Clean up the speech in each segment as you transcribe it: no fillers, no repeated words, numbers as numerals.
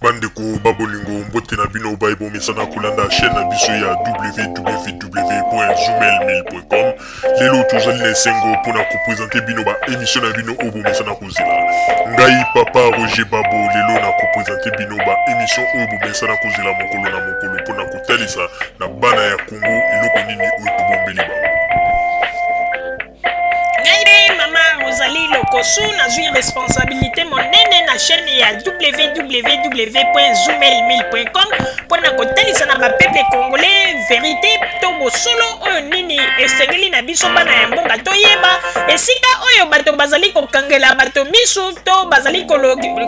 Bandeko babolingo mbote na bino baibo mesana kulanda chaîne na biso ya www.zoomelmail.com. Lelo tozali na sengo pona ko présenter bino ba émission na bino obo mesana kozela. Ngai papa Roger Babo lelo na ko présenter bino ba émission obo mesana kozela mokolo na mokolo pona ko talisa na bana ya Congo eloko nini oyo bombeli ba. Rosalie Lokosu na zui responsabilité monene na chaîne ya www.zoomelmail.com pour na kotalisa na peuple congolais vérité to bosolo oyo nini esengeli na biso bana ya mboka toyeba esika oyo bato bazali kokangela bato misu to bazali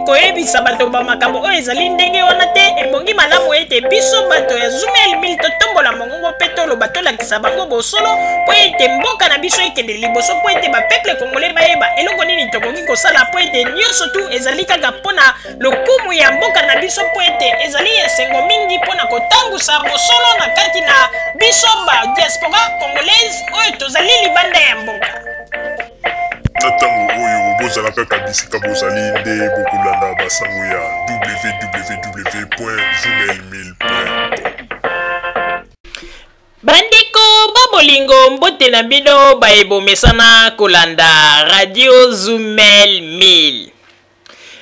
koyebisa bato ba makambo oyo ezali ndenge wana te ebongi malamu ete biso bato ya Zoomelmail totombola mongongo pe toloba tolakisa bango bosolo po ete mboka na biso ekende liboso po ete ba peuple congolais bayeba eloko nini tokoki kosala po ete nyonso tu ezali kaka mpona lokumu ya mboka na biso po ete ezali esengo mingi mpona kotangusa bosolo na kati na biso ba diaspora congolaise oyo tozali libanda ya mboka. Na ntango oyo bozalaka kabisika bozali nde bokolanda basango ya www.zoomelmail.com. Bandeko babolingo mbote na bino baebo mesana kolanda radio Zoomelmail.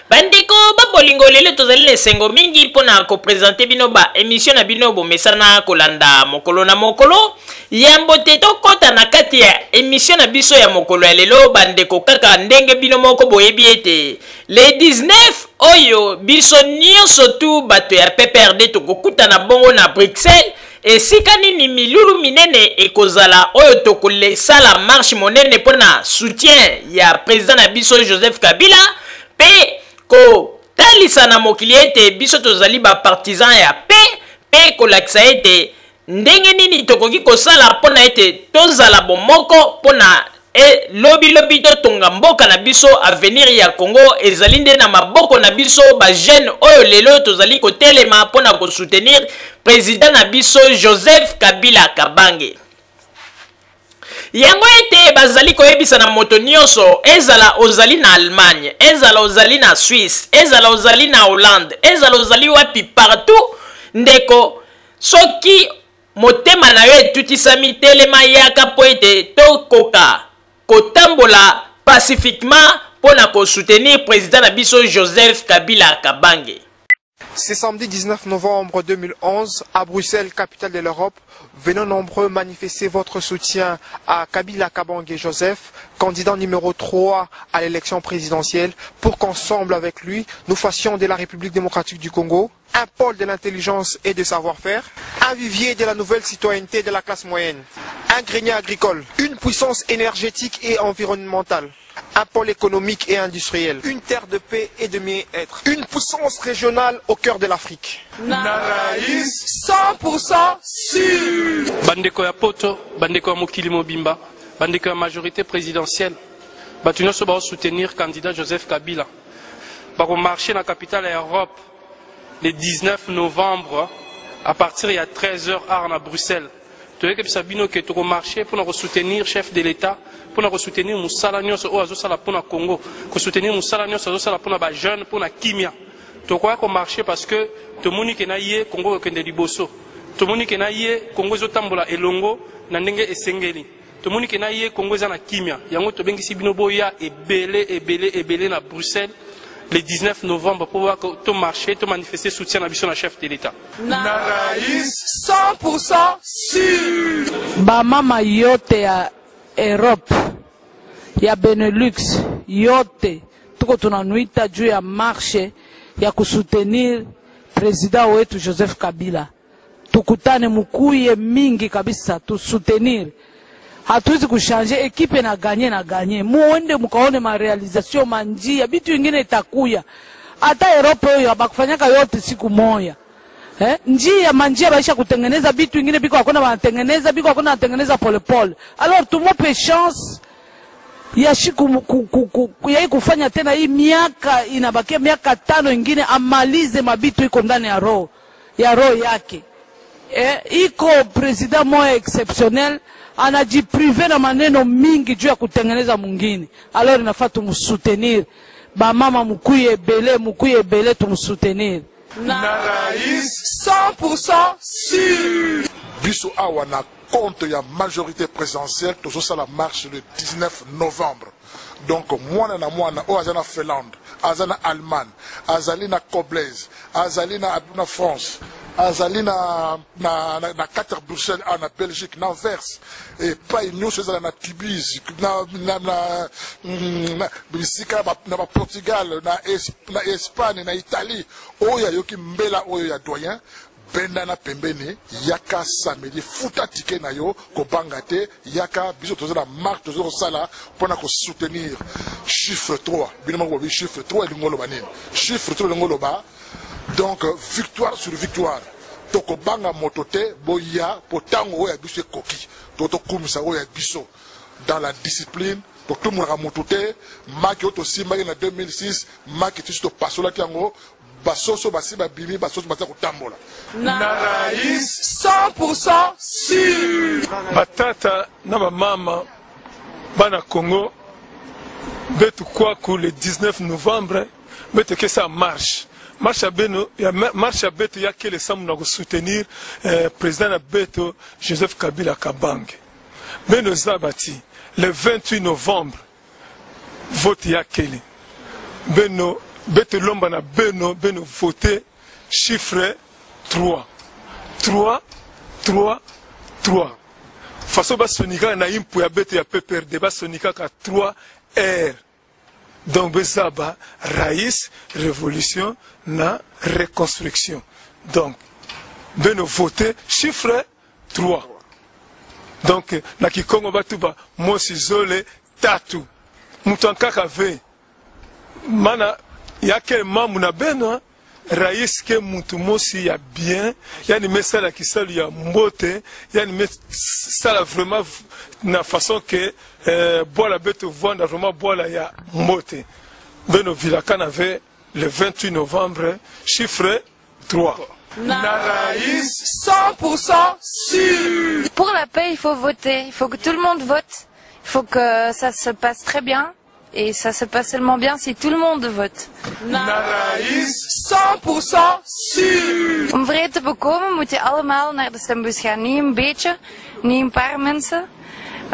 Bandeko babolingo lelo tozali lesengo mingi pona ko présenter bino ba émission na bino bo mesana kolanda mokolo na mokolo. Ya mbote to kota na kati ya émission na biso ya mokolo ya lelo bandeko kaka ndenge bino moko boyebi ete le 19 oyo biso nyonso tu bato ya PPRD tokokuta na bongo na Bruxelles. Esika nini milulu minene ekozala oyo tokolesala marche monene pona soutien ya président na biso Joseph Kabila pe ko talisa na mokili ete biso tozali ba partisan ya pe kolakisa ete ndenge nini tokoki kosala pona ete tozala bomoko pona lobi to tonga mboka na biso avenir ya Congo ezali nde na maboko na biso ba jeune oyo lelo tozali kotelema pona ko soutenir président na biso Joseph Kabila Kabange. Yango ete bazali koyebisa na moto nyonso ezala ozali na Allemagne, ezala ozali na Suisse, ezala ozali na Hollande, ezala ozali wapi partout ndeko soki motema na yo etutisami telema yaka po ete tokoka kotambola pacifiquement pona ko soutenir président na biso Joseph Kabila Kabange. C'est samedi 19 novembre 2011 à Bruxelles, capitale de l'Europe. Venons nombreux manifester votre soutien à Kabila Kabange Joseph, candidat numéro 3 à l'élection présidentielle, pour qu'ensemble avec lui, nous fassions de la République démocratique du Congo un pôle de l'intelligence et de savoir-faire, un vivier de la nouvelle citoyenneté de la classe moyenne, un grenier agricole, une puissance énergétique et environnementale, un pôle économique et industriel, une terre de paix et de mieux-être, une puissance régionale au cœur de l'Afrique. Naraïs 100% sûr. Bandeko ya poto, bandeko ya mokili mobimba, bandeko ya majorité présidentielle, batu nyonso ba soutenir candidat Joseph Kabila. Bako marcher na capitale ya Europe le 19 novembre à partir de 13h à Bruxelles. Tu veux que Sabino que tu marcher pour soutenir chef de l'État, pour soutenir Moussala Nyos ou Azosala pour le Congo, pour soutenir Moussala Nyos Azosala pour les jeunes, pour la Kimia. Tu crois qu'on marcher parce que tout le monde qui n'a yé Congo est liboso. Tout le monde qui n'a yé Congo zotambola elongo nandenge esengeli. Tout le monde qui n'a yé Congo zana Kimia. Yango to bengi Sibino Boya et belé na Bruxelles. Le 19 novembre pour voir que tout marché, tout manifester soutien à la chef de l'État. Naraïs 100% sûr. Ba mama yote ya Europe, ya Benelux, yote tuko tunanuita juu ya marche ya kusoutenir président wetu Joseph Kabila. Tukutane mukuye mingi kabisa tu soutenir. Hatuwezi kushanje ekipe na ganye muende mukaone ma realization manjia bitu ingine itakuya hata Europe hiyo abakufanyaka yote siku moja njia manjia baisha kutengeneza bitu ingine biko hakuna wanatengeneza biko hakuna wanatengeneza pole alors tumope chance ya shiku ya kufanya tena hii miaka inabakia miaka 5 ingine amalize mabitu iko ndani ya roho yake iko president moya exceptionnel anajiprive na maneno mingi juu ya kutengeneza mwingine. Alors inafaa tumsoutenir. Ba mama mukuye bele tumsoutenir. Naraïs 100% sûr. Biso awa na compte ya majorité présidentielle, tout ça la marche le 19 novembre. Donc moi na o azana Finlande, azana Allemagne, azali na Koblenz, azali na France, azali na 4 Bruxelles, na Belgique, na Anvers, et pas une chose na Tbilisi, na Portugal, na Espagne, na Italie, oya yoki mbela oyo ya doyen. Bendana pembeni yaka samedi futa ticket na yo ko bangate yaka biso tozala marque tozala sala pona ko soutenir chiffre 3 binama ko chiffre 3 lingolo banini chiffre 3 lingolo ba donc victoire sur victoire to ko banga motote boya potango ya biso koki to kumisa ya biso dans la discipline pour tout le monde a motote maki to simba na 2006 maki to pasola tiango basoso basi babimi basoso bata kutambola. Naraïs 100% sûr. Batata na mama bana Congo betu kwa le 19 novembre betu que ça marche. Marche à Beno, marche à Beto ya que les samu na soutenir président na Beto Joseph Kabila Kabange. Beno zabati le 28 novembre vote ya kele. Beno Beto lomba na Beno voté chiffre 3. 3, 3, 3. Faso ba sonika na impu ya Beto ya PPRD ba sonika ka 3 R. Donc bezaba raïs révolution na reconstruction. Donc Beno voté chiffre 3. Donc na kikongo batuba mosi zole tatu. Mutanka ve mana ya quel membre na Beno raïs ke mutu mosi ya bien yani mesala kisalo ya mbote yani mesala vraiment na façon que bola Beto vanda vraiment bola ya mbote. Beno Vilaka avait le 28 novembre chiffre 3. Naraïs 100% sûr. Pour la paix, il faut voter. Il faut que tout le monde vote. Il faut que ça se passe très bien. Et ça se passe seulement bien si tout le monde vote. Naraïs 100% sûr. Om vrede te bekomen moet je allemaal naar de stembus gaan. Niet een beetje, niet een paar mensen.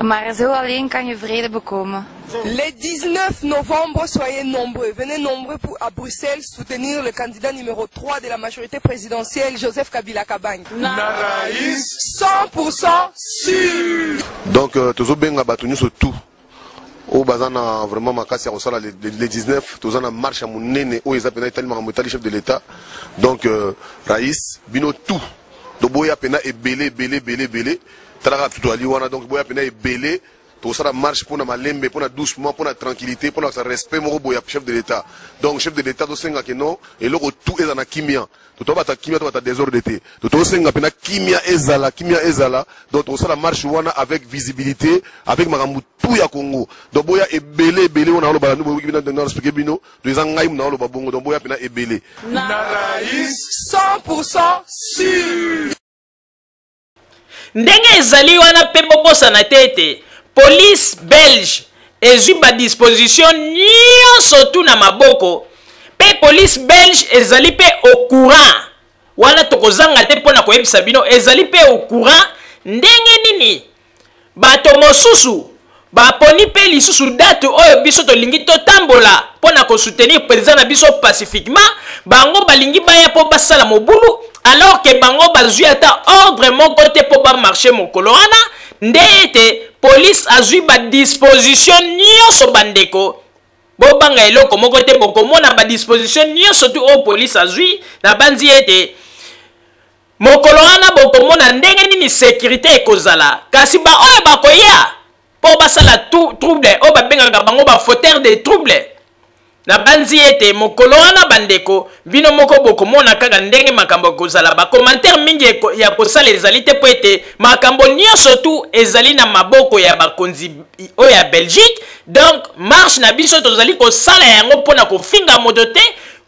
Maar zo alleen kan je vrede bekomen. Le 19 novembre, soyez nombreux. Venez nombreux à Bruxelles soutenir le candidat numéro 3 de la majorité présidentielle, Joseph Kabila Kabange. Naraïs 100% sûr. Donc, toujours bien à battu sur tout. Au bazana vraiment makasi ya kosala le 19 tozana marche à monene o eza pena tellement amotali chef de l'état donc raïs bino tout do boya pena ebele talaka tout ali wana donc boya pena ebele to sala marche pour na malembe pour na doucement pour na tranquillité pour na respect moko boya chef de l'état donc chef de l'état do senga que non et loko tout eza na kimia to bata kimia to bata désordre d'été to senga pena kimia ezala donc to sala marche wana avec visibilité avec makambu tout ya Congo donc boya ebele wana lo bala no boki bina dans expliquer bino to eza ngai na lo babongo donc boya pena ebele. Naraïs 100% sûr. Ndenge ezali wana pe bobosana tete police belge ezwi ba disposition nyonso tu na maboko pe police belge ezali pe au courant wana tokozanga te mpona koyebisa bino ezali pe au courant ndenge nini bato mosusu baponi pe lisusu date oyo biso tolingi totambola mpona kosoutenir président na biso pacifiquement bango balingi baya mpo basala mobulu alors que bango bazwi ata ordre moko te mpo bamarche mokolo wana nde ete police azwi badisposition nyonso bandeko bobanga eloko moko te bokomona badisposition nyonso tu oyo police azwi na banzi ete mokolo wana bokomona ndenge nini sécurité ekozala kasi ba oyo bakoya mpo basala trouble oyo babengaka bango bafauteur de trouble na banzi ete mokolo wana bandeko bino moko bokomona kaka ndenge makambo ekozala bacommentaire mingi ya kosala ezali te mpo ete makambo nyonso tu ezali na maboko ya bakonzi oyo ya Belgique donc marche na biso tozali kosala yango mpona kofinga moto te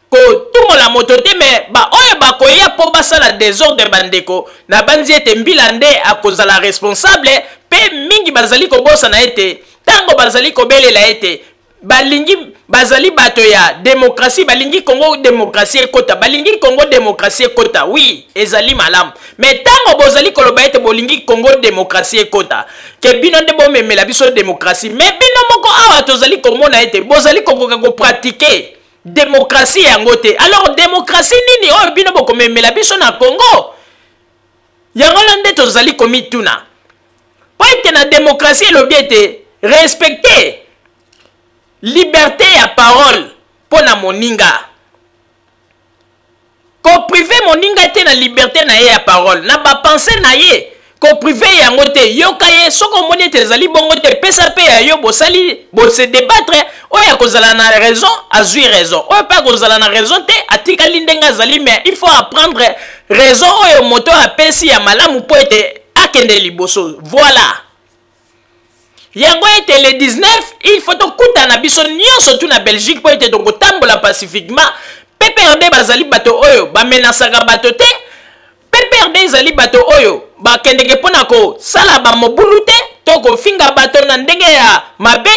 kotungola moto te me baoyo bakoya mpo basala désordre bandeko na banzi ete mbila nde akozala responsable mpe mingi bazali kobosana ete ntango bazali kobelela ete balingi bazali bato ya démocratie balingi Congo démocratie ekota balingi Congo démocratie ekota oui ezali malamu mais tango bozali koloba ete bolingi Congo démocratie ekota ke bino nde bomemela biso démocratie mais bino moko awa tozali komona ete bozali kokoka kopratiquer démocratie yango te alors démocratie nini oyo bino bokomemela biso na Congo yango nde tozali komituna po ete na démocratie elobi ete respecter liberté ya parole pona moninga ko privé moninga te na liberté na ye ya parole na ba pensée na ye ko privé yango te yoka ye soko moni te zali bongo te pesa pe ya yo bosali bo se débattre oya kozala na raison azui raison oya pas kozala na raison te atika lindenga zali mais il faut apprendre raison oyo moto apesi ya malamu po ete akende liboso voilà. Yango ete le 19 il faut to kuta na biso nyonso tu na Belgique po ete donc tambola pacifiquement PPRD bazali bato oyo ba menasaka bato te PPRD zali bato oyo ba kendeke pona ko sala ba mobulu te to ko finga bato na ndenge ya mabe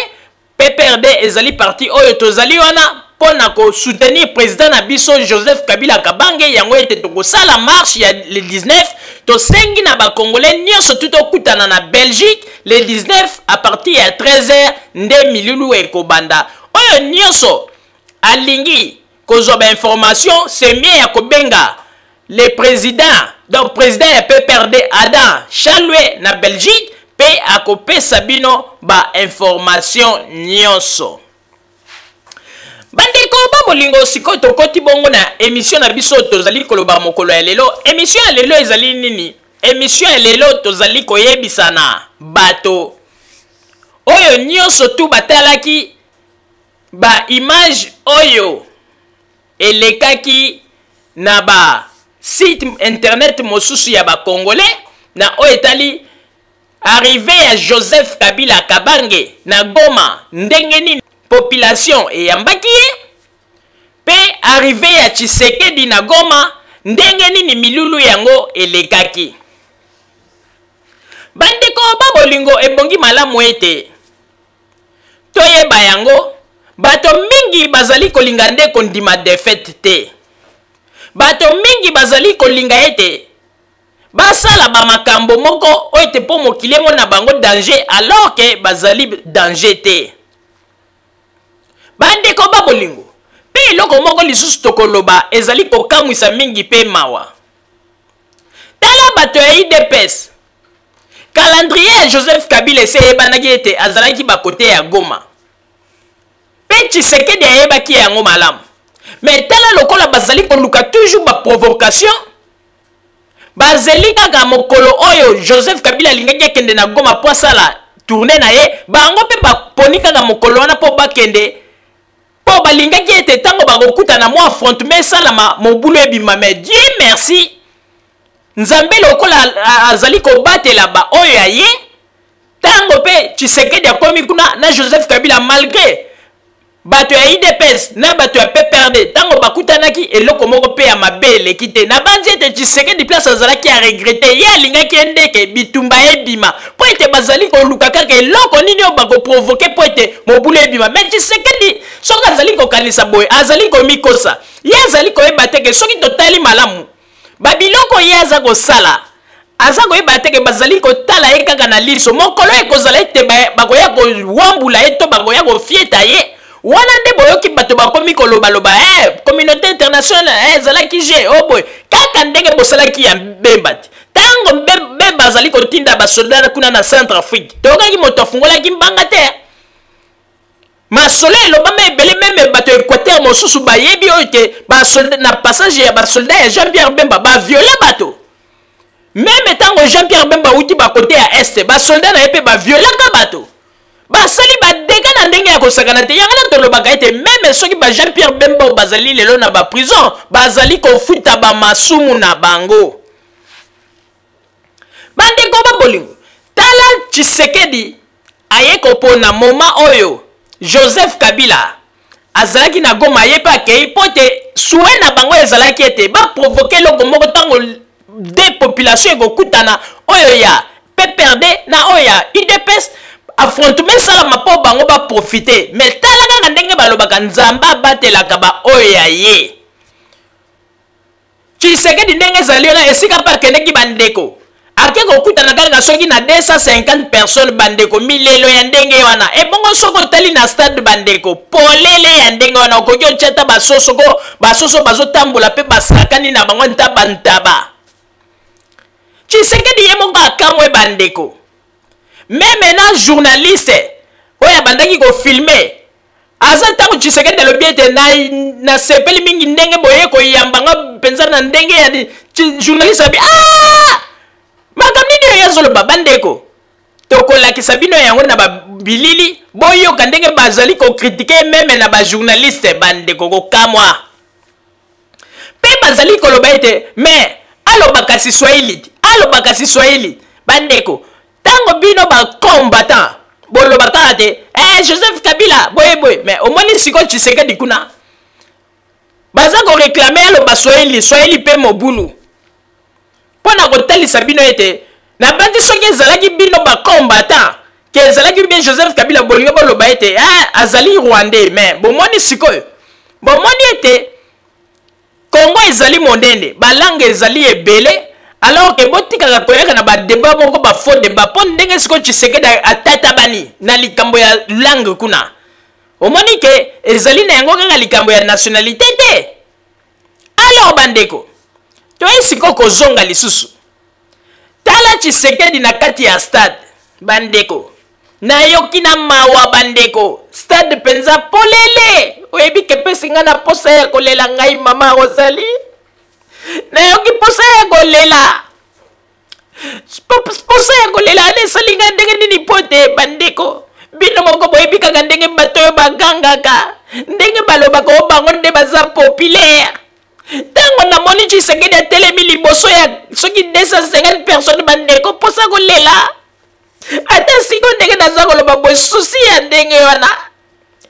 PPRD ezali parti oyo tozali wana pona ko soutenir président na biso Joseph Kabila Kabange yango ete to ko sala marche ya le 19 to sengi na ba congolais nyonso tuto kutana na Belgique le 19 à partir ya 13h nde milulu ekobanda oyo nyonso alingi kozwa ba information c'est mieux ya kobenga le président donc président ya PPRD Adam Chalwe na Belgique pe akopesa bino ba information nyonso. Bandeko babolingo siko tokoti bongo na émission na biso tozali koloba mokolo ya lelo émission ya lelo ezali nini émission ya lelo tozali koyebisana bato oyo nyonso tu batalaki ba image oyo elekaki na ba site internet mosusu ya ba congolais na oyo etali arrivé ya Joseph Kabila Kabange na Goma ndenge nini population eyambaki ye pe arrivé ya Tshisekedi na Goma ndenge nini milulu yango elekaki. Bandeko babolingo ebongi malamu ete toyeba yango bato mingi bazali kolinga nde kondima défaite te bato mingi bazali kolinga ete basala ba makambo moko oyo ete po mokili mo na bango danger alors que bazali danger te. Bandeko babolingo pe eloko moko lisusu tokoloba ezali kokamwisa mingi pe mawa tala bato ya IDPS calendrier ya Joseph Kabila ese ebanaki ete azalaki bakote ya Goma pe Tshisekedi ayebaki yango malamu mais tala lokola bazali koluka toujours ba provocation bazeli kaka mokolo oyo Joseph Kabila alingaki akende na Goma po asala tourne na ye bango pe baponi kaka mokolo wana po bakende po balingaki ete tango bakokuta na mo affrontement salama mobulu ebima mais Dieu merci Nzambe lokola azali kobatela ba oyo ya ye tango pe Tshisekedi akomi kuna na Joseph Kabila malgré bato ya IDPS na bato ya PPRD tango bakutanaki eloko moko pe ya mabe eleki te na banzi ete Tshisekedi place azalaki a regrete ye alingaki endeke bitumba ebima po ete bazali koluka kaka eloko nini oyo bakoprovoke po ete mobulu ebima mais Tshisekedi soki azali kokanisa boye azali komikosa ye azali koyeba teke soki totali malamu babiloko ye aza kosala aza koyeba teke bazali kotala ye kaka na liso mokolo ekozala ete bakoya kowambula ye to bakoya kofieta ye wana nde boyoki bato bakomi kolobaloba communauté internationale ezalaki je o boye kaka ndenge bosalaki ya Bemba te tango Bemba azali kotinda basoldat kuna na Centrafrique tokaki moto afungolaki mbanga te masolo elobama ebele meme bato Équateur mosusu bayebi oyo te basoldat na passage ya basoldat ya Jean-Pierre Bemba baviola bato meme tango Jean-Pierre Bemba uti bakote ya este basoldat na ye mpe baviolaka bato basali badega na ndenge ya kosakana te yango na tolobaka ete meme soki ba Jean-Pierre Bemba bazali lelo na ba prison bazali kofuta ba masumu na bango. Bandeko babolingo tala Tshisekedi aye kopona moma oyo Joseph Kabila azalaki na Goma ye pa ke pote souhait na bango ezalaki ete ba provoquer loko moko tango de population ekokutana oyo ya PPRD na oyo ya UDPS affrontement salama po bango ba profiter mais tala kaka ndenge balobaka nzamba batelaka ba oyo ya ye Tshisekedi ndenge ezali na esika pa kendeki bandeko ake kokutana kaka soki na 250 personnes bandeko milelo ya ndenge wana ebongo soko tali na stade bandeko polele ya ndenge wana okoki ochata basoso bazotambola pe basakani na bango ntaba Tshisekedi ye moko akamwe bandeko mais maintenant journaliste oyo abandaki kofilme aza ntango Tshisekedi alobi ete na sepeli mingi ndenge boye koyambanga mpenza na ndenge ya journaliste abi makambo nini oyo azoloba bandeko tokolakisa bino yango na babilili boyoka ndenge bazali kokritike meme na bajournaliste bandeko kokamwa mpe bazali koloba ete mais alobaka si Swahili bandeko tango bino bacombattant bolobaka te Joseph Kabila boye mais omoni siko Tshisekedi kuna baza koreklame aloba Swahili pe mobulu pona kotalisa bino ete na bandi soki ezalaki bino bacombattant ke ezalaki bien Joseph Kabila bolingo boloba ete azali rwandais mais bomoni sikoyo bomoni ete Congo ezali monene balangue ezali ebele alors que botikaka koyaka na badeba moko bafaux débat mpo ndenge siko Tshisekedi atata bani na likambo ya langue kuna omoni ke ezali na yango kaka likambo ya nationalité te alors bandeko toye siko kozonga lisusu tala Tshisekedi na kati ya stade bandeko nayoki na mawa bandeko stade penza polele oyebi ke pesi nga na posa ya kolela ngai mama Rosalie nayoki posa ya kolela ane esali nga ndenge nini po te bandeko bino moko boyebi kaka ndenge bato oyo bagangaka ndenge balobaka o bango nde baza populaire ntango namoni Tshisekedi atelemi liboso ya soki 250 personnes bandeko posa kolela ata siko ndenge naza koloba boye susi ya ndenge wana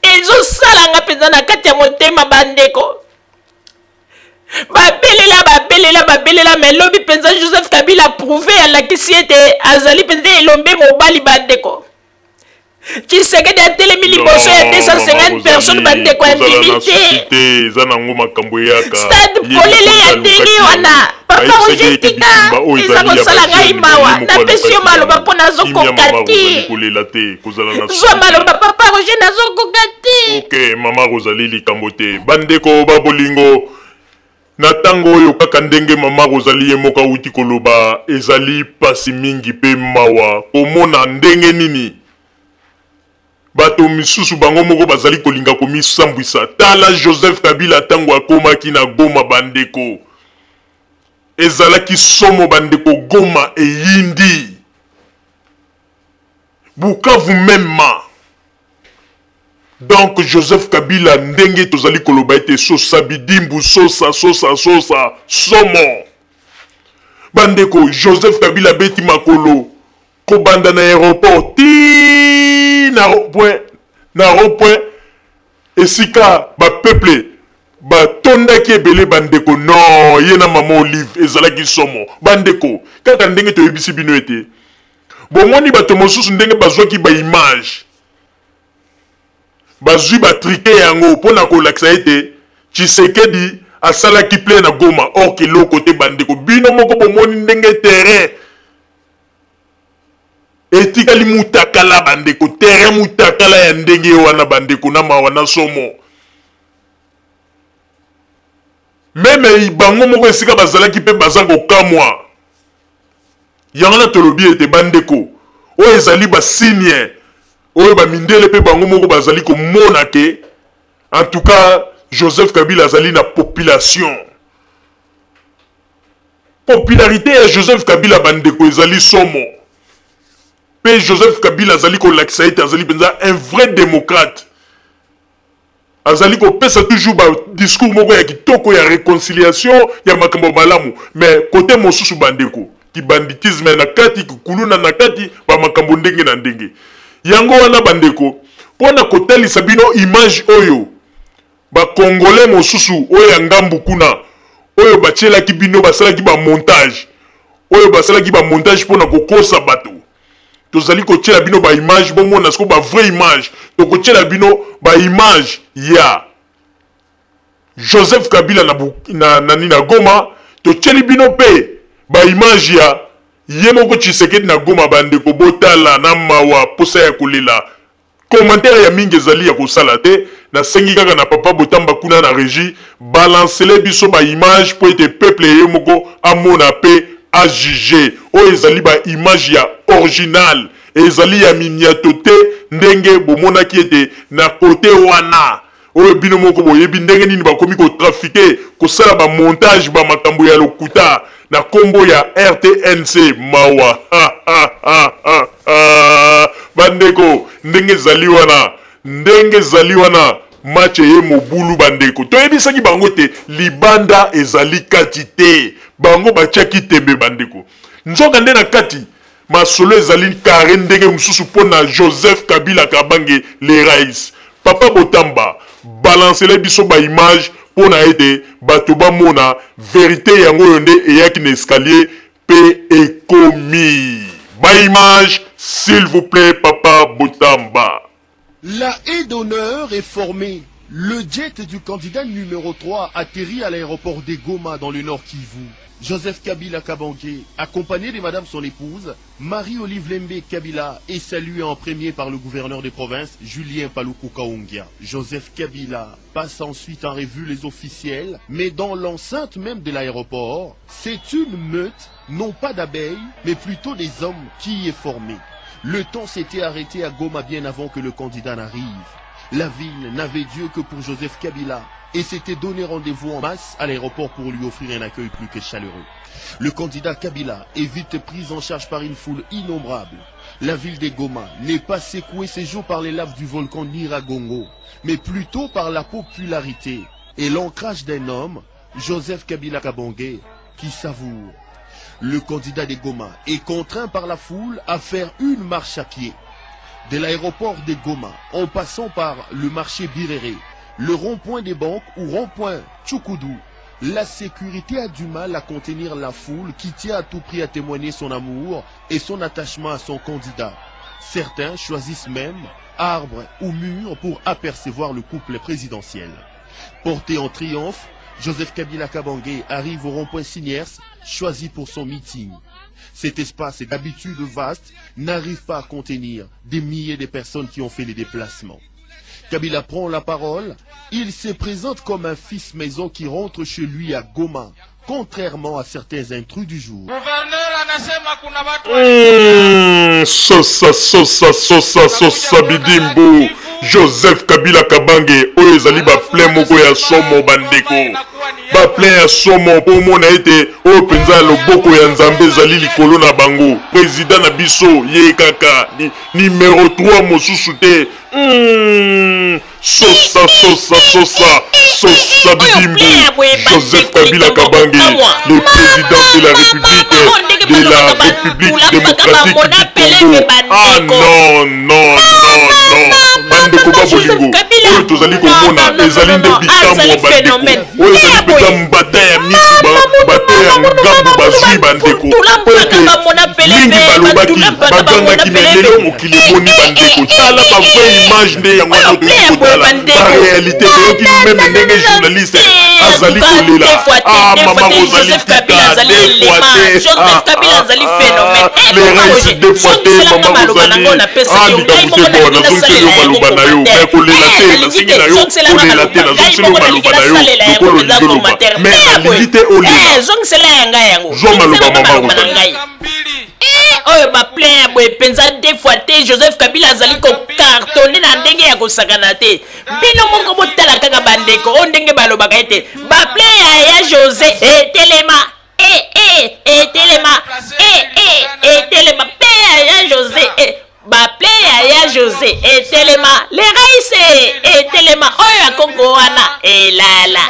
ezosalanga mpenza na kati ya motema bandeko babelela mais lobi mpenza Joseph Kabila prouvé alakisi ete azali mpenza elombe mobali bandeko Tshisekedi atelemi liboso ya 250 personnes bandeko ya ndimite stade polele ya ndenge wana papa Roger tika eza kosala ngai mawa napesi yo maloba mpo nazokoka te zwa maloba papa Roger nazokoka te ok mama Rosalie likambo te bandeko babolingo na tango oyo kaka ndenge mama Rosalie ye moko awuti koloba ezali pasi mingi pe mawa komona ndenge nini bato misusu bango moko bazali kolinga komisambwisa tala Joseph Kabila tango akomaki na Goma bandeko ezalaki somo bandeko Goma eyindi Bukavu mema donc Joseph Kabila ndenge tozali koloba ete sosa bidimbu sosa somo bandeko Joseph Kabila beti makolo kobanda na aéroport ti na rond-point esika ba peuple batondaki ebele bandeko non ye na mama Olive ezalaki somo bandeko kaka ndenge toyebisi bino ete bomoni bato mosusu ndenge bazwaki ba image bazwi batrike yango mpona kolakisa ete Tshisekedi asalaki ple na Goma or keloko te bandeko bino moko bomoni ndenge terrain etikali mutakala bandeko terrain mutakala ya ndenge wana bandeko na mawa na somo meme bango moko esika bazalaki mpe baza kokamwa yango na tolobi ete bandeko oyo ezali basigne oyo bamindele mpe bango moko bazali komona ke en tout cas Joseph Kabila azali na population popularité ya Joseph Kabila bandeko ezali somo pe Joseph Kabila azali kolakisa ete azali penza un vrai démocrate azali kopesa toujours ba discours moko ya kitoko ya réconciliation ya makambo malamu mais côté mosusu bandeko ki banditisme na kati kuluna na kati ba makambo ndenge na ndenge yango wana bandeko pona kotalisa bino image oyo ba congolais mosusu oyo ya ngambu kuna oyo batielaki bino basalaki ba montage oyo basalaki ba montage pona kokosa bato tozali kotiela bino ba image bomona siko ba vraie image tokotiela bino ba image ya Joseph Kabila na Goma totieli bino pe ba image ya Yemoko Tshisekedi na Goma bandeko botala na mawa posa ya kolela commentaire ya mingi ezali ya kosala te na sengi kaka na papa Botamba kuna na régie balancele biso ba image po ete peuple yemoko amona pe a juger o ezali ba image ya original ezali ya miniatote ndenge bomona ki ete na kote wana oyo bino moko boyebi ndenge nini bakomi ko trafiquer kosala ba montage ba makambo ya lokuta na kombo ya RTNC mawa bandeko ndenge zali wana match ye mobulu bandeko toyebisaki bango te libanda ezali kati te bango batiaki tembe bandeko nzoka nde na kati masolo ezali kare ndenge mosusu mpona Joseph Kabila Kabange le rais papa Botamba balancele biso ba image mpona ete bato bamona vérité yango oyo nde eyaki na escalier pe ekomi ba image s'il vous plaît papa Botamba. La haie d'honneur est formée. Le jet du candidat numéro 3 atterrit à l'aéroport de Goma dans le nord Kivu. Joseph Kabila Kabange, accompagné de madame son épouse, Marie-Olive Lembe Kabila, est salué en premier par le gouverneur de province, Julien Paluku Kaongia. Joseph Kabila passe ensuite en revue les officiels, mais dans l'enceinte même de l'aéroport, c'est une meute, non pas d'abeilles, mais plutôt des hommes qui y est formée. Le temps s'était arrêté à Goma bien avant que le candidat n'arrive. La ville n'avait Dieu que pour Joseph Kabila et s'était donné rendez-vous en masse à l'aéroport pour lui offrir un accueil plus que chaleureux. Le candidat Kabila est vite pris en charge par une foule innombrable. La ville de Goma n'est pas secouée ces jours par les laves du volcan Nyiragongo, mais plutôt par la popularité et l'ancrage d'un homme, Joseph Kabila Kabange, qui savoure. Le candidat de Goma est contraint par la foule à faire une marche à pied. De l'aéroport de Goma, en passant par le marché Birere, le rond-point des banques ou rond-point Tchoukoudou, la sécurité a du mal à contenir la foule qui tient à tout prix à témoigner son amour et son attachement à son candidat. Certains choisissent même arbre ou mur pour apercevoir le couple présidentiel. Porté en triomphe, Joseph Kabila Kabange arrive au rond-point Siniers, choisi pour son meeting. Cet espace, d'habitude vaste, n'arrive pas à contenir des milliers de personnes qui ont fait les déplacements. Kabila prend la parole, il se présente comme un fils maison qui rentre chez lui à Goma, contrairement à certains intrus du jour. Sosa bidimbo Joseph Kabila Kabange oyo ezali ba plein moko ya somo bandeko ba plein ya somo po mona ete oyo penza loboko ya nzambe ezali likolo na bango président na biso ye kaka numéro 3 mosusu te Sosa bidimbo Joseph Kabila Kabange le président de la République démocratique du Congo. Ah non bandeko babolingo oyo tozali komona ezali nde bikamwa bandeko oyo ezali mpenza mbata ya misi bato ya ngambu bazwi bandeko po ete mingi balobaki bagangaki me lelo mokili emoni bandeko tala bavrai image nde yango wana toyei kotala baréalité toyoki meme ndenge journaliste azali kolela mama ozali tika des fois te mama ozali likambo te bona nazongiseli yo maloba na yo me kolela te nasingi na yo kolela te nazongiseli yo maloba na yo lokolo lizoloba me alingi te olela zwa maloba mama ozali oyo baplein ya boye penza deux fois te Joseph Kabila azali kokartone na ndenge ya kosakana te bino moko botala kaka bandeko oyo ndenge balobaka ete baplein ya José etelema etelema etelema plein ya José baplein ya José etelema le rais etelema oyo akoko wana elala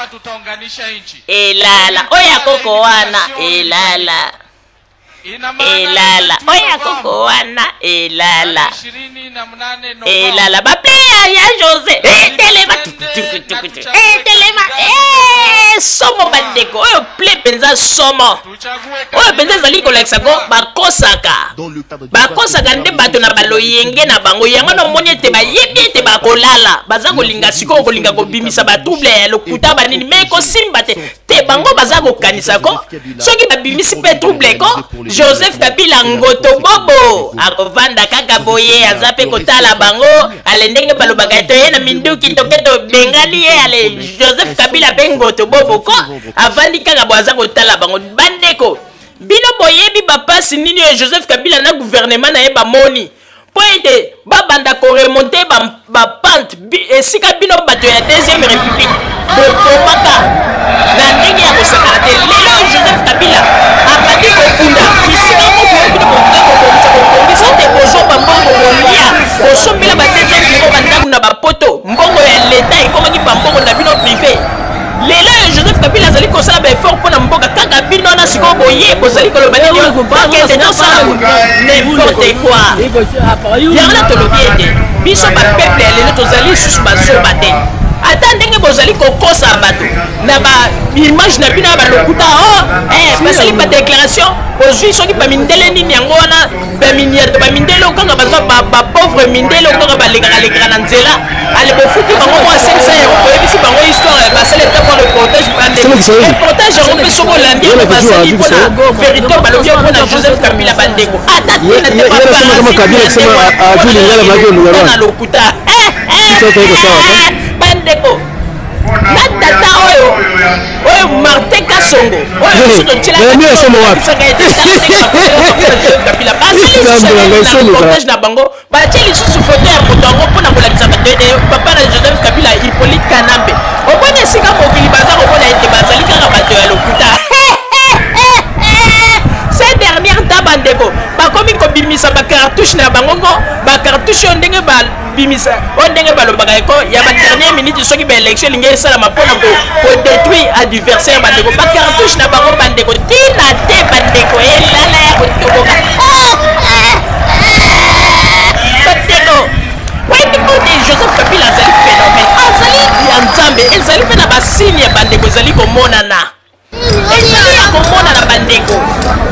oyo akoko wana elala elala oya koko wana elala elala baplaya ya Jose telema telema somo bandeko oyo ple penza somo oyo penza ezali kolakisa ko bakosaka nde bato na baloyenge na bango yango nomoni ete bayebi ete bakolala baza kolinga sikoyo kolinga kobimisa batrouble ya lokuta banini me kosimba te bango baza kokanisa ko soki babimisi mpe trouble ko Joseph Kabila ngoto bobo akovanda kaka boye aza mpe kotala bango ale ndenge balobaka to ye na minduki toke tobengani ye ale Joseph Kabila mpe ngoto bobo ko avandi kaka bo aza kotala bango bandeko bino boyebi bapasi nini oyo Joseph Kabila na gouvernement na ye bamoni po ete babanda koremonte bapante esika bino bato ya deuxième république bokomaka na ndenge ya kosakana te lelo Joseph Kabila abandi kokunda bisika moko bino kokongisa te kozomba mbongo kolia kosombela ba deuxième biro bandaku na bapoto mbongo ya leta ekomaki bambongo na bino privé lelo Joseph Kabila azali kosala baeffort mpona mboka kaka bino na sikoyo boye bozali koloba nini bakende tosala n'importe quoi yango na tolobi ete biso bapeuple ya lelo tozali lisusu bazoba te ata ndenge bozali kokosa bato na baimage na bino ya balokuta basali badéclaration bozwi soki bamindele nini yango wana bamindele okanga bazwa bapauvre mindele okanga balekaka na nzela ale bofuti bango mwa 500 euro boyebisi bango histoire basali ete mpo reportage yango mpe soki olandi oyo basali mpona vérité balobi mpona Joseph Kabila bandeko ata tina te baparasina lokuta bandeko na tata oyo Martin Kasongo oyo reportage na bango batie lisusu foto ya moto yango mpona kolakisa bato ete papa na Joseph Kabila Hippolyte Kanambe omoni esika mokili baza komona ete bazali kaka bato ya lokuta ces dernières temps bandeko bakomi kobimisa bacartouche na bangongo bacartouche oyo ndenge babimisa oyo ndenge balobaka eko ya badernire minute soki baélection elingi esalama mpona kodétruire adversaire bandeko bacartouche na bango bandeko tina te bandeko elala ya kotoboka bandeko wayebikote Joseph Kabila azali phénomène azali ya nzambe ezali mpe na basini ya bandeko ezali komonana ezali ya komonana bandeko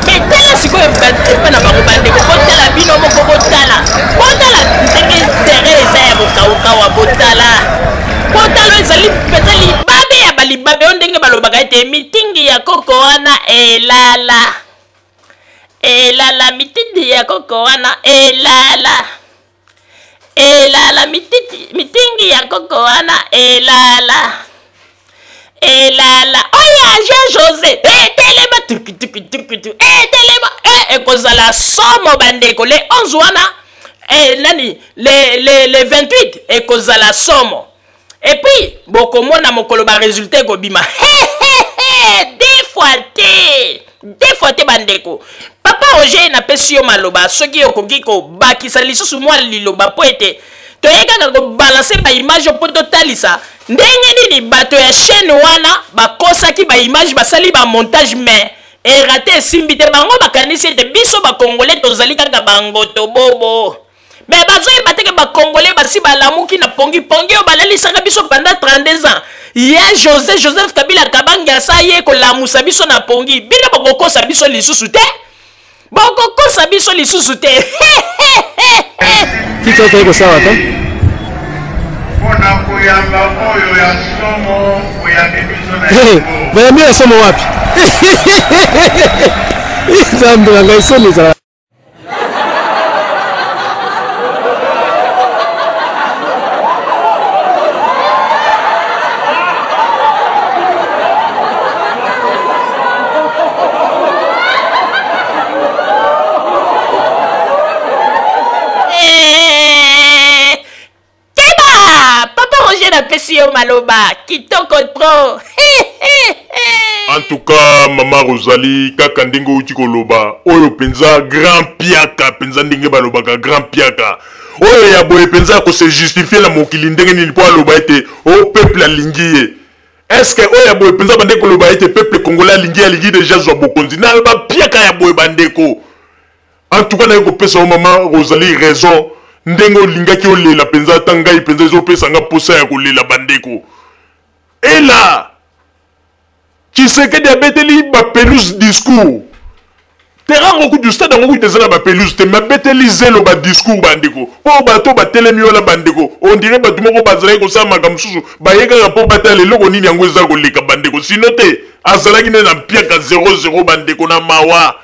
metala sikoyo epe na bango bandeko botala bino moko botala ndenge tere eza ya bokaukawa botala ezali mpenza libabe ya balibabe oyo ndenge balobaka ete mitingi ya koko wana elala mitingi ya koko wana elala mitingi ya koko wana elala oya Jean José telema tukutukutukutu telema ekozala somo bandeko le 11 wana nani le 28 ekozala somo et puis bokomona mokolo ba résultat ekobima deux fois te bandeko papa Roger napesi yo maloba soki okoki kobakisa lisusu mwa liloba po ete toyekaka kobalanse baimage mpo totalisa ndenge nini bato ya chaîne wana bakosaki baimage basali bamontage mais erate esimbi te bango bakanisi ete biso bakongole tozali kaka bangoto bobo mais bazoyeba teke bakongole basi balamuki na pongi oyo balalisaka biso pendant 32 ans ya Joseph Kabila Kabange asa ye kolamusa biso na pongi bino bokokosa biso lisusu te kitoto iko sawa ta mpona koyamba oyo ya somo oyambi biso na bayambi ya somo wapi nzambe na ngai soni ezala napesi yo maloba kitoko tro en tout cas mama Rosalie kaka ndenge uti koloba oyo penza grand piaka penza ndenge balobaka grand piaka oyo ya boye penza ko se justifier la mokili ndenge nini po aloba ete o peuple alingi ye est-ce que oyo ya boye penza bande koloba ete peuple congolais alingi déjà zwa bokonzi na ba piaka ya boye bandeko en tout cas naiko pesa o mama Rosalie raison ndengo lingaki o lela penza tangai penza zo pesa nga posa ya ko lela bandeko. Et là Tshisekedi abeteli ba pelouse discours. Terrain beaucoup du stade ngoko tezana ba pelouse te mabeteli zelo ba discours bandeko. Po bato ba telemi wala bandeko. On dirait bato moko bazala ko sa makamsusu ba yeka rapport batale loko nini yango eza ko leka bandeko. Sinote azalaki na piaka 0-0 bandeko na mawa.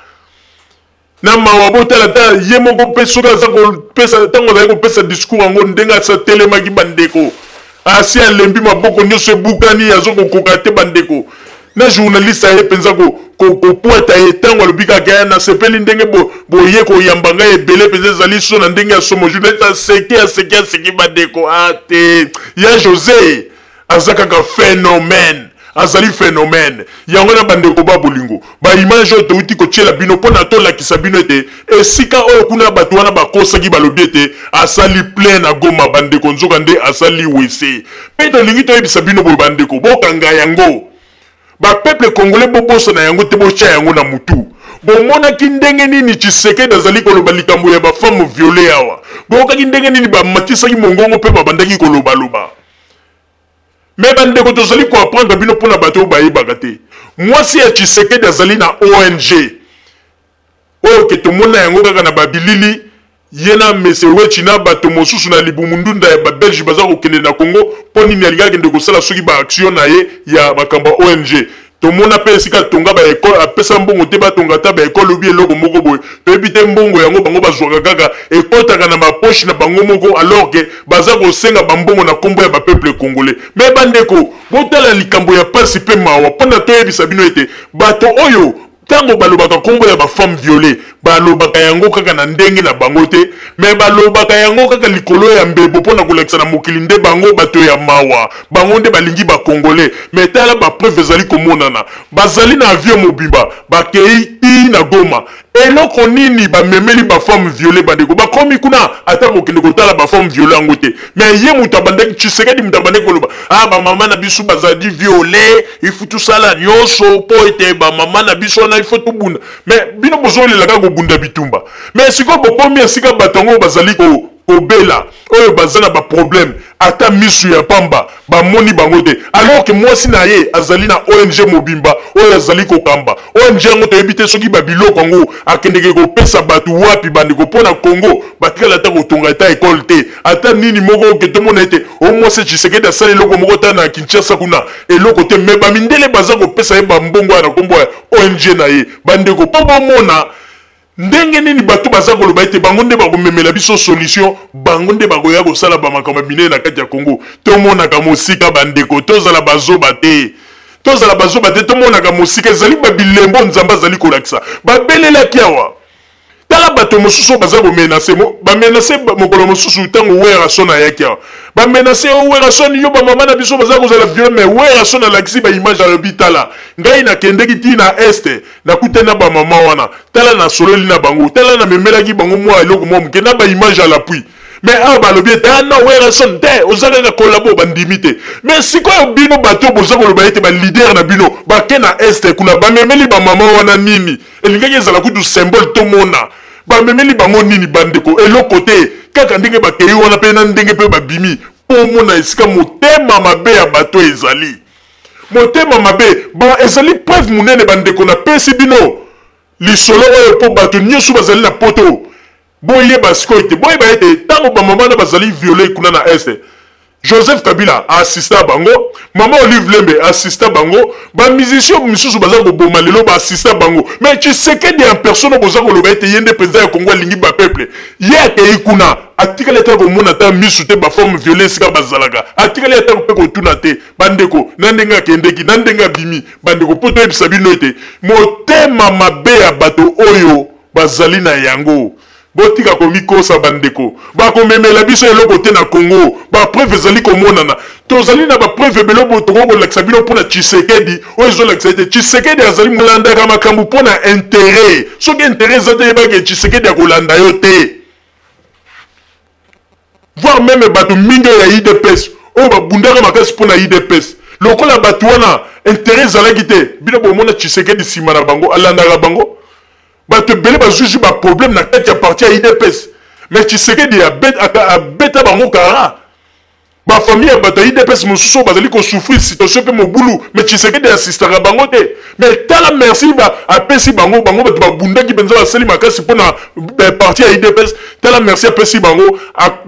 Na mawa botala ta yemoko pesoka za ko pesa tango za ko pesa discours ngo ndenga sa telemaki bandeko. Asi alembi maboko nyose bukani azoko kokate bandeko. Na journaliste aye penza ko poeta etango lobika kaya na sepeli ndenge boye ko yambanga ebele penza zali so na ndenge ya somo journaliste seki bandeko ate ya José azaka ka phénomène azali phénomène yango na bandeko ba bolingo ba image to uti ko tshela bino pona to lakisa bino ete esika oyo kuna bato wana bakosaki balobi ete asali plein na Goma bandeko nzoka nde asali wese pe to lingi to yebisa bino bo bandeko bokanga yango ba peuple congolais boboso na yango te bocha yango na mutu bomona kindenge nini Tshisekedi azali koloba likambo ya ba femme violée awa boka kindenge nini ba matisaki mongongo pe ba bandaki koloba loba mais bandeko tozali ko apprendre bino pona bato ba yebaka te mwasi ya Tshisekedi azali na ONG oyo ke tomona yango kaka na babilili yena mesewe china bato mosusu na libumundunda ya ba Belge baza kokende na Congo poni ni alinga kende kosala soki ba action na ye ya bakamba ONG tomona pe esika tonga ba école apesa mbongo te batonga ta ba école obi eloko moko boye toyebi te mbongo yango bango bazwaka kaka ekotaka na mapoche na bango moko alors que baza kosenga bambongo na kombo ya ba peuple congolais mais bandeko botala likambo ya pasi pe mawa pona toyebisa bino ete bato oyo tango balobaka kombo ya ba femme violée balobaka yango kaka na ndenge na bango te mais balobaka yango kaka likolo ya mbebo pona kolakisa na mokili nde bango bato ya mawa bango nde balingi ba congolais mais tala ba preuve ezali komonana bazali na avion mobimba bakei na Goma eloko nini bamemeli ba femme violée bandeko bakomi kuna ata kokende kotala ba femme violée yango te mais ye mutu abandaki Tshisekedi mutu abandaki koloba ba mama na biso bazali violée ifutu sala nyonso po ete ba mama na biso na ifutu bunda mais bino bozolela kaka bunda bitumba mais siko bokomi esika batongo bazali kobela oyo bazana ba problème ata misu ya pamba bamoni bango te alors que mwasi na ye azali na ONG mobimba oyo azali kokamba ONG yango toyebi te soki babiloko yango akendeke kopesa bato wapi bandeko mpona Congo batikala ata kotonga ata ekole te ata nini moko oke tomona ete omwasi Tshisekedi asala eloko moko ta na Kinshasa kuna eloko te me bamindele baza kopesa ye bambongo na kombo ya ONG na ye bandeko mpo bomona ndenge nini bato baza koloba ete bango nde bakomemela biso solution bango nde bakoya kosala bamakambo minene na kati ya Congo tomonaka mosika bandeko tozala bazoba te tomonaka mosika ezali babilembo nzambe azali kolakisa babelelaki awa tala bato mosusu baza komenase bamenase mokolo mosusu ntango Werason ayaki awa bamenase Werason yo bamama na biso baza kozala viole mais Werason alakisi baimage alobi tala ngai nakendeki ti na este nakute na bamama wana tala na sololi na bango tala na memelaki bango mwa eloko mwa moke na baimage à l'appui mais awa balobi ete no Werason te oza kaka kolabo bandimi te mais sikoyo bino bato boza koloba ete balider na bino bake na este kuna bamemeli bamama wana nini elingaki ezala kutu symbole tomona bamemeli bango nini bandeko eloko te kaka ndenge bakei wana mpe na ndenge mpe babimi mpo mona esika motema mabe ya bato ezali motema mabe ezali preuve monene bandeko napesi bino lisolo oyo mpo bato nyonso bazali na poto boyeba sikoyo te boyeba ete ntango bamama na bazali viole kuna na este Joseph Kabila assista bango Mama Olive Lembe assista bango bamusicien misusu baza koboma lelo assista bango mais Tshisekedi en personne boza koloba ete yende président ya Congo alingi ba peuple ye akei kuna atikala ata komona ta misu te baforme violée sika bazalaka atikala ata mpe kotuna te bandeko na ndenge akendeki na ndenge abimi bandeko mpo toyebisa bino ete motema mabe ya bato oyo bazali na yango botika komikosa bandeko bakomemela biso eloko te na Congo bapreuve ezali komonana tozali na bapreuve beloko tokolakisa bino mpona Tshisekedi oyo ezolakisa ete Tshisekedi azali molandaka makambo mpona intérêt soki intérêt eza te yebaki Tshisekedi akolanda yo te voire même bato mingi ya IDPS oyo babundaka makasi mpona IDPS lokola bato wana intérêt ezalaki te bino bomona Tshisekedi nsima na bango alandaka bango bato ebele bazwi ba problème na kati ya parti ya IDPS mais Tshisekedi abeta bango kara bafamille ya bato ya IDPS mosusu bazali kosouffrir situation mpe mobulu mais Tshisekedi asistaka bango te mais tala merci apesi bango bato babundaki mpenza basali makasi mpona parti ya IDPS tala merci apesi bango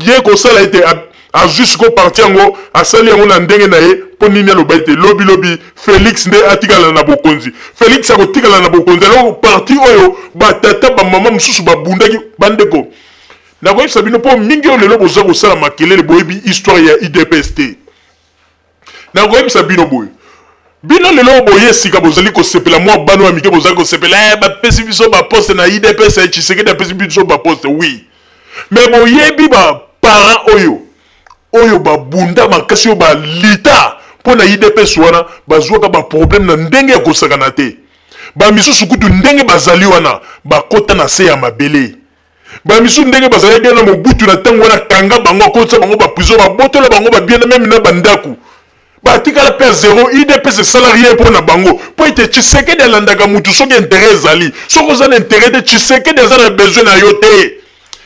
ye kosala ete azwi siko parti yango asali yango na ndenge na ye mpo nini aloba ete lobi Félix nde atikala na bokonzi Félix akotikala na bokonzi aloko parti oyo batata bamama mosusu babundaki bandeko nakoyebisa bino mpo mingi oyo lelo boza kosala makelele boyebi histoire ya IDPS te nakoyebisa bino boye bino lelo boye esika bozali kosepela mwa bano ya mike bozali kosepela bapesi biso baposte na IDPS ya Tshisekedi apesi biso baposte oui mais boyebi baparent oyo babunda makasi oyo balita mpo na IDPS wana bazwaka baproblème na ndenge ya kosakana te bamisusu kutu ndenge bazali wana bakota na se ya mabele bamisusu ndenge bazali bien na mobutu na ntango wana kanga bango akotisa bango baprison babotola bango babiena meme na bandaku batikala mpe zero IDPS esalarie mpo na bango mpo ete Tshisekedi alandaka mutu soki intérêt ezali soki oza na intérêt te Tshisekedi aza na besoin na yo te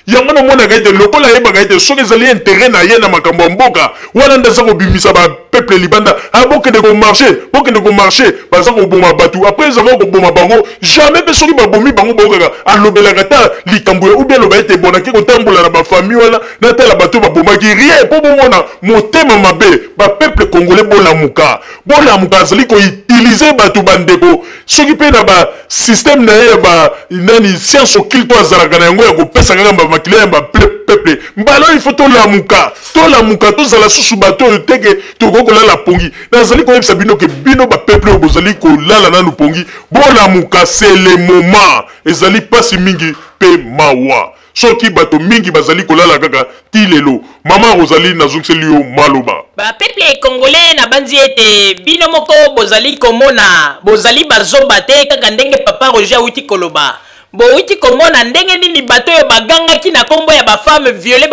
yango namonaka ete lokola ayebaka ete soki ezali intérêt na ye na makambo ya mboka wana nde aza kobimisa bapeuple libanda bokende komarche baza koboma bato apres ezaka koboma bango jamais mpe soki babomi bango bokaka alobelaka ta likambo ya ubi aloba ete bonaki kotambola na bafamille wana natala bato babomaki rien mpo bomona motema mabe bapeuple congolais bolamuka azali koutilize bato bandeko soki mpe na basystème na ye ya nani science occulte to azalaka na yango ya kopesa kaka bamakile ya bapeuple mbala il faut tolamuka tozala susu bato oyo teke tokokolala pongi nazali koyebisa bino ke bino bapeuple oyo bozali kolala nanu pongi bolamuka c'est le moment ezali pasi mingi mpe mawa soki bato mingi bazali kolala kaka ti lelo mama Rosalie nazongiseli yo maloba bapeuple congolais na banzi ete bino moko bozali komona bozali bazoba te kaka ndenge papa Roger auti koloba bouti komona ndenge nini bato oyo bagangaki na kombo ya bafemme viole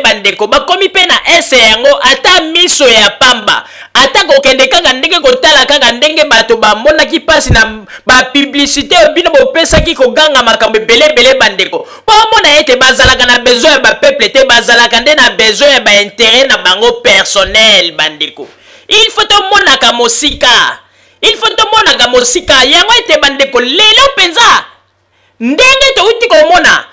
bandeko bakomi mpe na ese yango ata miso ya pamba ata kokende kaka ndenge kotala kaka ndenge bato bamonaki mpasi na bapublicité oyo bino bopesaki koganga makambo ebele bandeko mpo omona ete bazalaka na besoin ya bapeuple te bazalaka nde na besoin ya baintérêt na bango personnel bandeko il faut tomonaka mosika yango ete bandeko lelo mpenza ndenge touti komona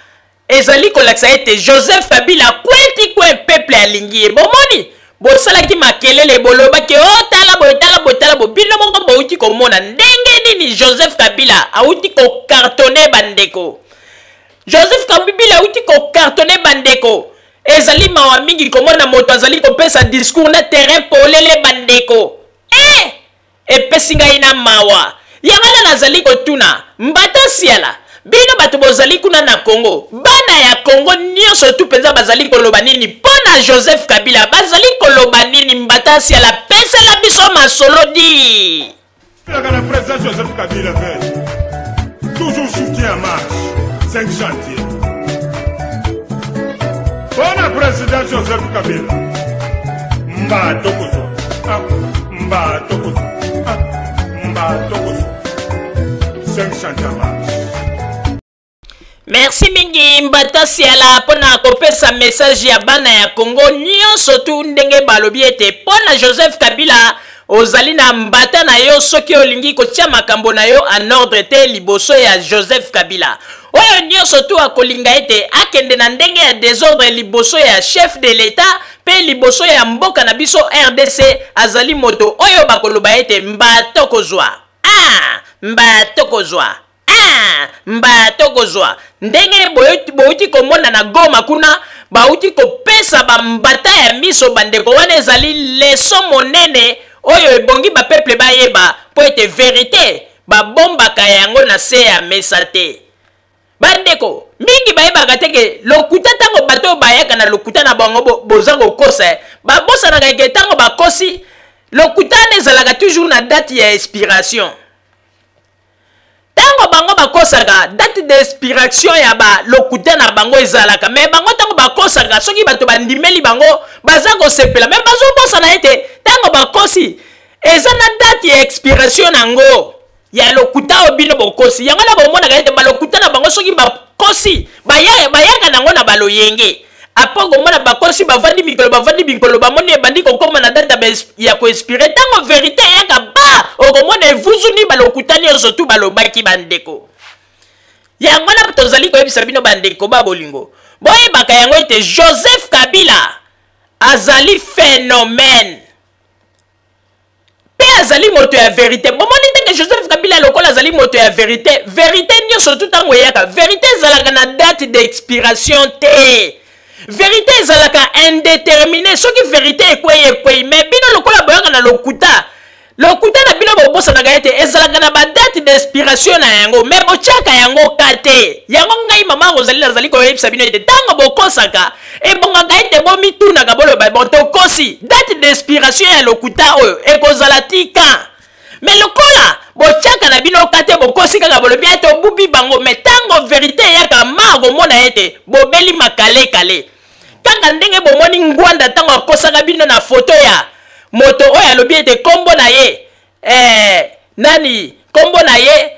ezali kolakisa ete Joseph Kabila kweti kwe peuple alingi bomoni bosalaki makelele bolobaki tala bo bino moko bouti komona ndenge nini Joseph Kabila auti ko cartonner bandeko ezali mawa mingi komona moto azali kopesa discours na terrain polele bandeko epesi ngai na mawa yangana nazali kotuna mbata siala bino bato bozali kuna na Congo bana ya Congo nyonso tu penza bazali koloba nini pona Joseph Kabila bazali koloba nini mbata siala pesela biso masolo di la président Joseph Kabila fait toujours soutien à marche 5 chantiers pona président Joseph Kabila mbatokozo mbatokozo 5 chantiers à marche. Merci mingi mbata siala pona kopesa message ya bana ya Congo nyonso tu ndenge balobi ete pona Joseph Kabila ozali na mbata na yo soki olingi kotia makambo na yo en ordre te liboso ya Joseph Kabila oyo nyonso tu akolinga ete akende na ndenge ya désordre liboso ya chef de l'État pe liboso ya mboka na biso RDC azali moto oyo bakoloba ete mbatokozwa mbatokozwa ndenge bouti komona na Goma kuna bauti kopesa bambata ya miso bandeko wana ezali leso monene oyo ebongi bapeuple bayeba po ete verité babombaka yango na se ya mesa te bandeko mingi bayebaka teke lokuta tango bato bayaka na lokuta na bango boza kokosa babosanaka eke tango bakosi lokuta ezalaka toujours na date ya expiration tango bango bakosaka date d'expiration ya lokuta na bango ezalaka mais bango tango bakosaka soki bato bandimeli bango baza kosepela mais bazobosana ete tango bakosi eza na date ya expiration nango ya lokuta obino bokosi yango na bomonaka ete balokuta na bango soki bakosi bayaka nango na baloyenge après komona bakosi bavandi mikolo bamoni ebandi kokoma na data ya koinspire ntango verité eyaka ba okomona evuzuni balokutani nyonso tu balobaki bandeko yango na tozali koyebisa bino bandeko babolingo boyebaka yango ete Joseph Kabila azali phénomène pe azali moto ya vérité bomoni ndenge Joseph Kabila lokola azali moto ya vérité nyonso tu ntango eyaka vérité ezalaka na date d'expiration te vérité ezalaka indéterminé soki vérité ekwei mais bino lokola boyaka na lokuta na bino bobosanaka ete ezalaka na badate d'expiration na yango mais botiaka yango kate yango ngai mama Rosalie nazali koyebisa bino ete ntango bokosaka ebongaka ete bomitunaka boloba bon tokosi date d'expiration ya lokuta oyo ekozala tika mais lokola botiaka na bino kate bokosi kaka bolobi ete obubi bango mais ntango vérité eyaka ma komona ete bobeli makale kaka ndenge bomoni ngwanda ntango akosaka bino na foto ya moto oyo alobi ete kombo na ye nani kombo na ye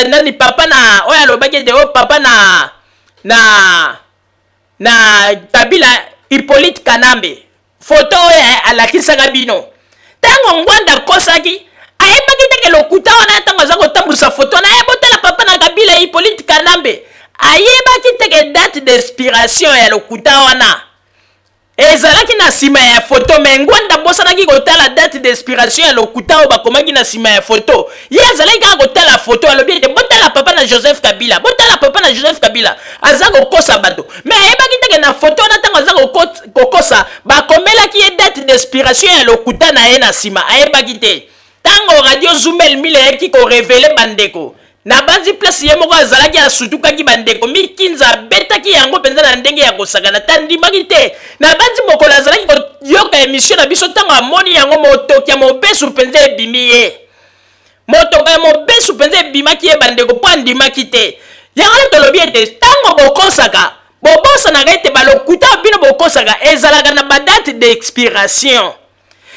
nani papa na oyo alobaki ete oyo papa na Kabila Hippolyte Kanambe foto oyo alakisaka bino ntango ngwanda akosaki ayebaki teke lokuta wana ntango aza kotambusa foto na ye botala papa na Kabila Hippolyte Kanambe ayebaki teke date d'expiration ya lokuta wana ezalaki na sima ya foto me ngwanda bosanaki kotala date d'expiration ya lokuta oyo bakomaki na sima ya foto ye azalaki kaka kotala foto alobi ete botala papa na Joseph Kabila aza kokosa bato me ayebaki teke na foto wana ntango aza kokosa bakomelaki ye date d'expiration ya lokuta na ye na sima ayebaki te ntango radio Zoomel mile eyaki korevele bandeko na banzi place ye moko azalaki asutukaki bandeko mikinza betaki yango penza na ndenge ya kosakana tandimaki te na banzi mokolo azalaki koyoka émission na biso ntango amoni yango motoki ya mobesu penza ebimi ye motoka ya mobesu penza ebimaki ye bandeko mpo andimaki te yango tolobi ete ntango bokosaka bobosanaka ete balokuta bino bokosaka ezalaka na badate d'expiration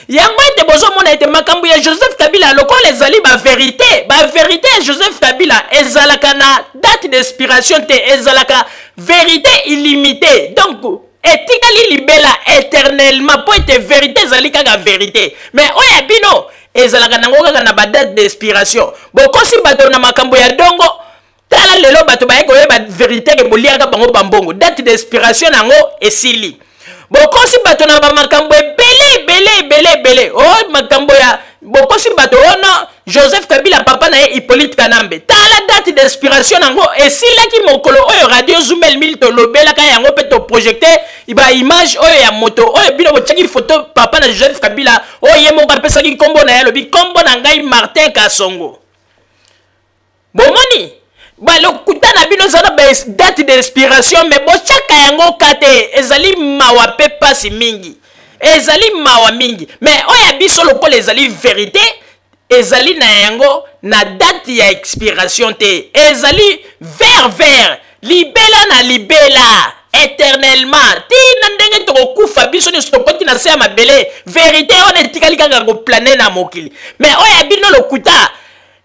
yango ete bozomona ete makambo ya Joseph Kabila lokola ezali vérité ya Joseph Kabila ezalaka na date d'expiration te ezalaka vérité illimitée donc etikali libela éternellement po ete vérité ezali kaka vérité mais oya bino ezalaka nango kaka na badate d'expiration bokosi bato na makambo ya dongo tala lelo bato baye koyeba vérité ke boliaka bango bambongo date d'expiration nango esili bokosi bato na bamakambo ebele oh makambo ya bokosi bato ono Joseph Kabila papa na ye Hippolyte Kanambe tala date d'expiration nango esilaki mokolo oyo radio Zoomel mil tolobelaka yango pe to projecter iba image oyo ya moto oyo bino botiaki photo papa na Joseph Kabila oyo ye moko apesaki kombo na ye lobi kombo na ngai Martin Kasongo bomoni balokuta na bino zana date d'expiration mais botiaka yango kate ezali mawa pe pasi mingi ezali mawa mingi mais oya biso lokola ezali vérité ezali na yango na date ya expiration te ezali vert libela na libela éternellement tina ndenge tokokufa biso nyonso tokoti na se ya mabele vérité wana etikali kaka koplane na mokili mais oya bino lokuta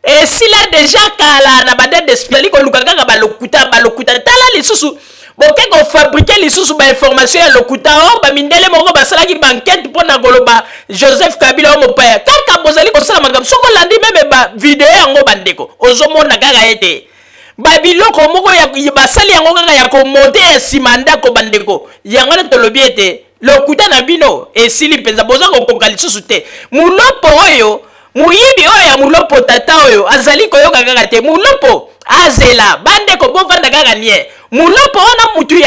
esila deja kala na badate d'expiration koluka kaka balokuta tala lisusu boke kofabrike lisusu bainformation ya lokuta o bamindele moko basalaki bankete mpona koloba Joseph Kabila o mopaya kaka bozali kosala makambo soko olandi meme bavideo yango bandeko ozomona kaka ete babiloko moko basali yango kaka ya komonte ya nsima ndako bandeko yango nde tolobi ete lokuta na bino esili mpenza boza kokoka lisusu te mulopo oyo muyibi oyo ya mulopo tata oyo azali koyoka kaka te mulopo azela bandeko bovanda kaka nie mulopo wana mutu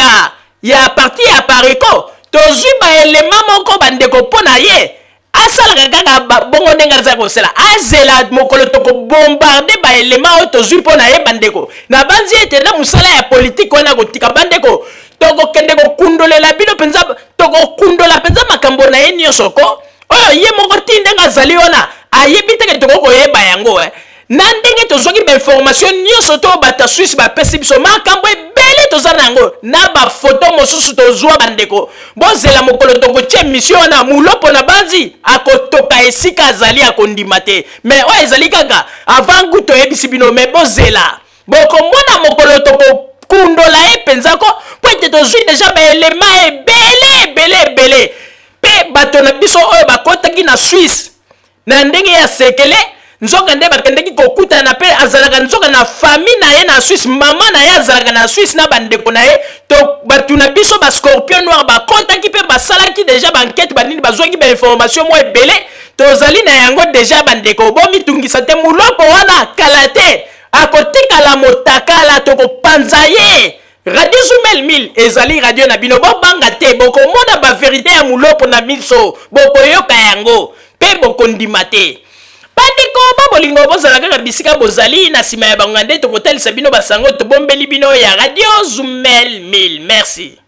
ya parti ya pariko tozwi baelema moko bandeko mpona ye asalaka kaka bongo ndenge aza kosala azela mokolo tokobombarde baelema oyo tozwi mpona ye bandeko na banzi ete na mosala ya politike wana kotika bandeko tokokende kokundolela bino mpenza tokokundola mpenza makambo na ye nyonso ko oyo ye moko ti ndenge azali wana ayebi teke tokokoyeba yango na ndenge tozwaki bainformation nyonso to bata Suisse bapesi biso makambo ebele toza nango na bafoto mosusu tozwa bandeko bozela mokolo tokotie mission wana mulopo na banzi akotoka esika azali akondima te mais oyo ezali kaka avant ngu toyebisi bino mais bozela bokomona mokolo tokokundola ye penzako po ete tozwi deja baelema ebele pe bato na biso oyo bakotaki na Suisse na ndenge ya sekele nzoka nde bakendeki kokutana na pe azalaka nzoka na famille na ye na Suisse mama na ye azalaka na Suisse na bandeko na ye to batu na biso ba scorpion noir bakotaki pe basalaki deja banquête banini bazwaki ba information mo ebele tozali na yango deja bandeko bomitungisa te muloko wana kala te akotikala motakala tokopanza ye. Radio Zumel 1000 ezali radio na bino bobanga te bokomona ba vérité ya mulopo na miso bokoyoka yango pe bokondima te. Bandeko babolingo bozala kaka bisika bozali na sima ya bangande tokotalisa bino basango tobombeli bino ya Radio Zumel 1000. Merci.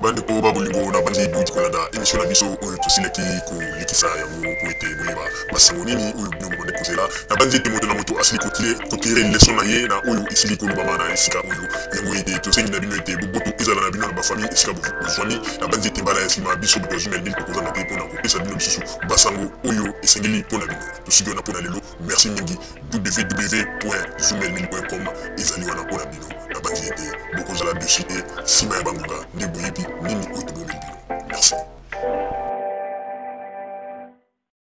Bandeko babolingo na bandi duti kolanda émission na biso oyo tosileki kolikisa yango po ete boyeba basango nini oyo bino bokonde kozela na bandi ete moto na moto asili kotire leson na ye na oyo esili kolobama na esika oyo yango ete tosengi na bino ete boboto ezala na bino na bafamille esika bozwani na bandi ete mbala ya nsima biso boto Zumel 1000 tokozanga te mpona kopesa bino lisusu basango oyo esengeli mpona bino tosiki wana mpona lelo merci mingi www.zumel1000.com ezali wana mpona bino na bandi ete bokozala dessus te nsima ya bangonga nde boyebi nini oyo tobomeli bino merci.